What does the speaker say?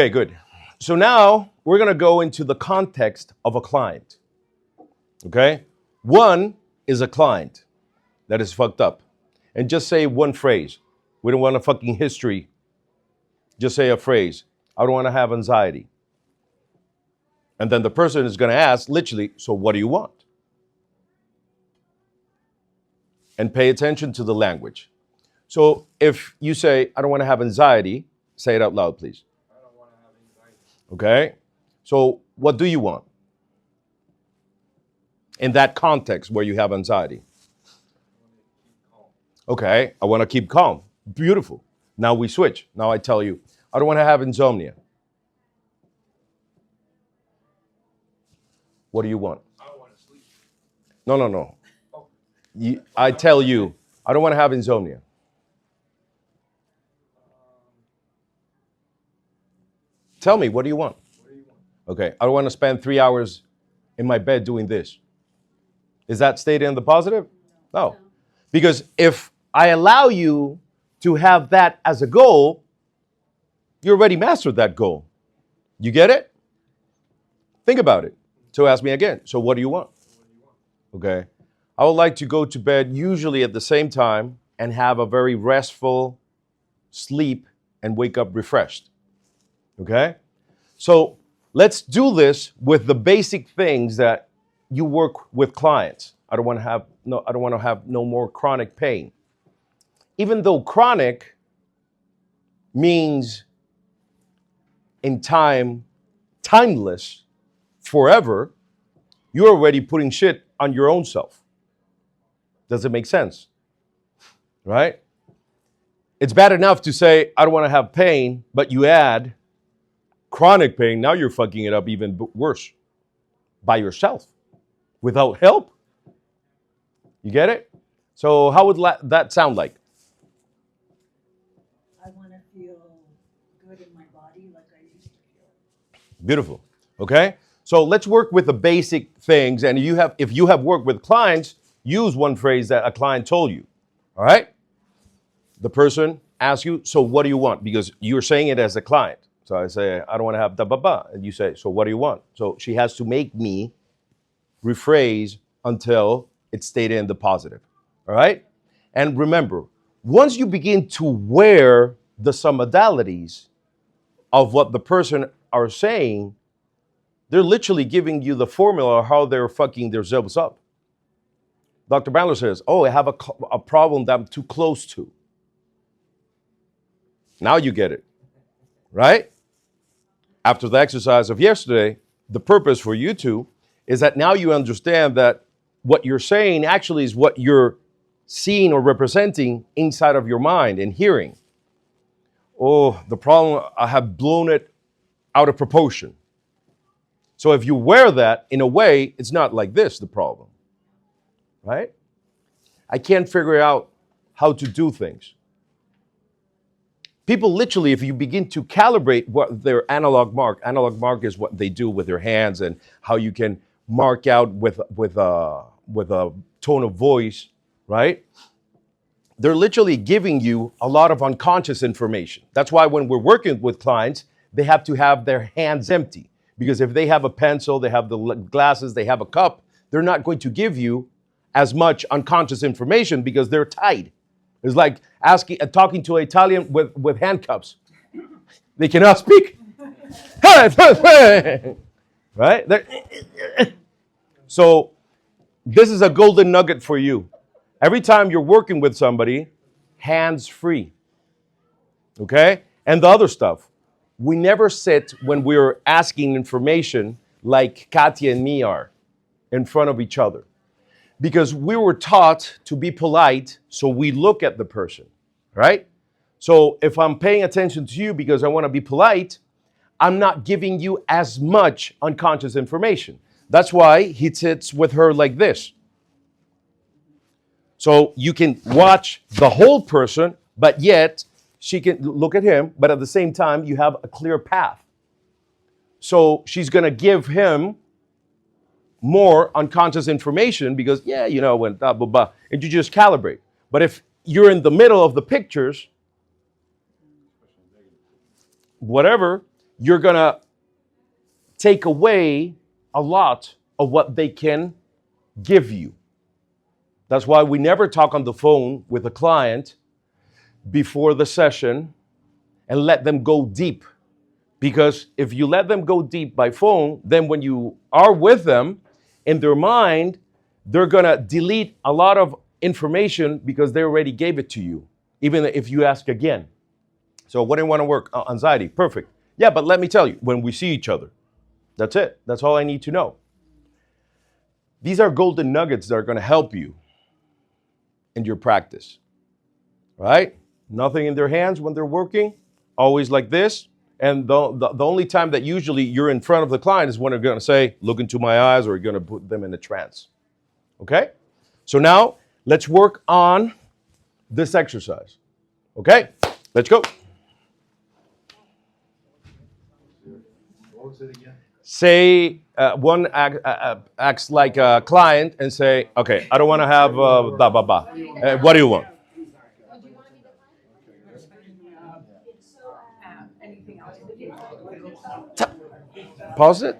Okay, good. So now we're going to go into the context of a client. Okay? One is a client that is fucked up. And just say one phrase. We don't want a fucking history. Just say a phrase. I don't want to have anxiety. And then the person is going to ask, literally, so what do you want? And pay attention to the language. So if you say, I don't want to have anxiety, say it out loud, please. I don't want to have anxiety. Okay? So what do you want? In that context where you have anxiety. Okay, I want to keep calm. Beautiful. Now we switch. Now I tell you, I don't want to have insomnia. What do you want? I don't want to sleep. No. I tell you, I don't want to have insomnia. Tell me, what do you want? What do you want? Okay, I don't want to spend 3 hours in my bed doing this. Is that stated in the positive? No. Because if I allow you to have that as a goal, you already mastered that goal. You get it? Think about it. So ask me again. So what do you want? Okay. I would like to go to bed usually at the same time and have a very restful sleep and wake up refreshed. Okay? So let's do this with the basic things that you work with clients. I don't want to have no more chronic pain. Even though chronic means in time, timeless, forever, you're already putting shit on your own self. Does it make sense? Right? It's bad enough to say, I don't want to have pain, but you add chronic pain. Now you're fucking it up even worse by yourself without help. You get it? So how would that sound like? I want to feel good in my body like I used to feel. Beautiful. Okay? So let's work with the basic things. And if you have worked with clients, use one phrase that a client told you. All right? The person asks you, so what do you want? Because you're saying it as a client. So I say, I don't want to have da-ba-ba. And you say, so what do you want? So she has to make me rephrase until it's stated in the positive. All right? And remember, once you begin to wear the submodalities of what the person are saying, they're literally giving you the formula of how they're fucking themselves up. Dr. Bandler says, oh, I have a problem that I'm too close to. Now you get it, right? After the exercise of yesterday, the purpose for you two is that now you understand that what you're saying actually is what you're seeing or representing inside of your mind and hearing. Oh, the problem, I have blown it out of proportion. So if you wear that, in a way, it's not like this, the problem, right? I can't figure out how to do things. People literally, if you begin to calibrate what their analog mark is what they do with their hands and how you can mark out with a tone of voice, right? They're literally giving you a lot of unconscious information. That's why when we're working with clients, they have to have their hands empty. Because if they have a pencil, they have the glasses, they have a cup, they're not going to give you as much unconscious information because they're tied. It's like talking to an Italian with handcuffs. They cannot speak. Right? So this is a golden nugget for you. Every time you're working with somebody, hands free. Okay? And the other stuff. We never sit when we're asking information like Katya and me are in front of each other. Because we were taught to be polite, so we look at the person, right? So if I'm paying attention to you because I want to be polite, I'm not giving you as much unconscious information. That's why he sits with her like this. So you can watch the whole person, but yet she can look at him, but at the same time, you have a clear path. So she's going to give him more unconscious information because, when blah, blah, blah, and you just calibrate. But if you're in the middle of the pictures, whatever, you're going to take away a lot of what they can give you. That's why we never talk on the phone with a client before the session and let them go deep. Because if you let them go deep by phone, then when you are with them, in their mind, they're going to delete a lot of information because they already gave it to you, even if you ask again. So what do you want to work? Anxiety. Perfect. Yeah, but let me tell you, when we see each other, that's it. That's all I need to know. These are golden nuggets that are going to help you in your practice, right? Nothing in their hands when they're working, always like this. And the only time that usually you're in front of the client is when they're going to say, look into my eyes, or you're going to put them in a trance. Okay? So now let's work on this exercise. Okay? Let's go. What was it again? Say one acts like a client and say, okay, I don't want to have blah, blah, blah. What do you want? Anything else? Pause it.